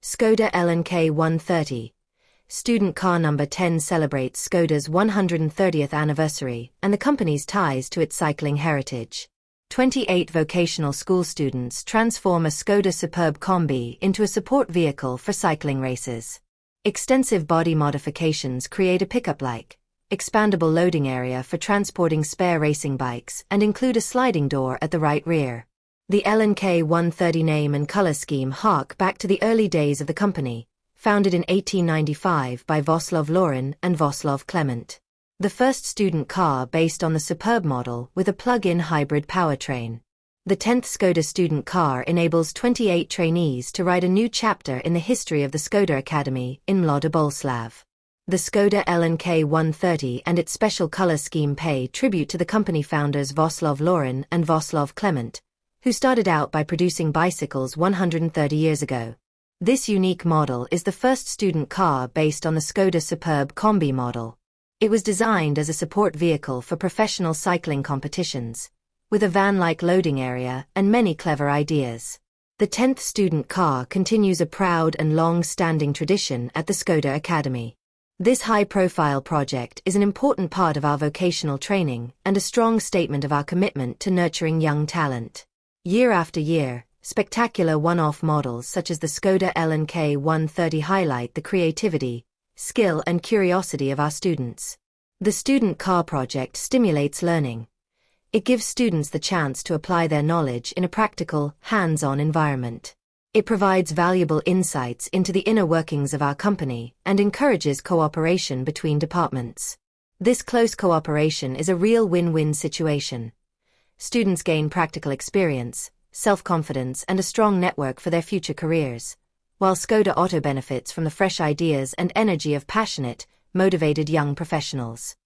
Škoda L&K 130. Student car number 10 celebrates Škoda's 130th anniversary and the company's ties to its cycling heritage. 28 vocational school students transform a Škoda Superb Combi into a support vehicle for cycling races. Extensive body modifications create a pickup-like, expandable loading area for transporting spare racing bikes and include a sliding door at the right rear. The L&K 130 name and color scheme hark back to the early days of the company, founded in 1895 by Václav Laurin and Václav Klement. The first student car based on the Superb model with a plug-in hybrid powertrain. The 10th Škoda Student Car enables 28 trainees to write a new chapter in the history of the Škoda Academy in Mladá Boleslav. The Škoda L&K 130 and its special color scheme pay tribute to the company founders Václav Laurin and Václav Klement, who started out by producing bicycles 130 years ago. This unique model is the first student car based on the Škoda Superb Combi model. It was designed as a support vehicle for professional cycling competitions, with a van-like loading area and many clever ideas. The 10th student car continues a proud and long-standing tradition at the Škoda Academy. This high-profile project is an important part of our vocational training and a strong statement of our commitment to nurturing young talent. Year after year, spectacular one-off models such as the Škoda L&K 130 highlight the creativity, skill and curiosity of our students. The student car project stimulates learning. It gives students the chance to apply their knowledge in a practical, hands-on environment. It provides valuable insights into the inner workings of our company and encourages cooperation between departments. This close cooperation is a real win-win situation. Students gain practical experience, self-confidence and a strong network for their future careers, while Škoda Auto benefits from the fresh ideas and energy of passionate, motivated young professionals.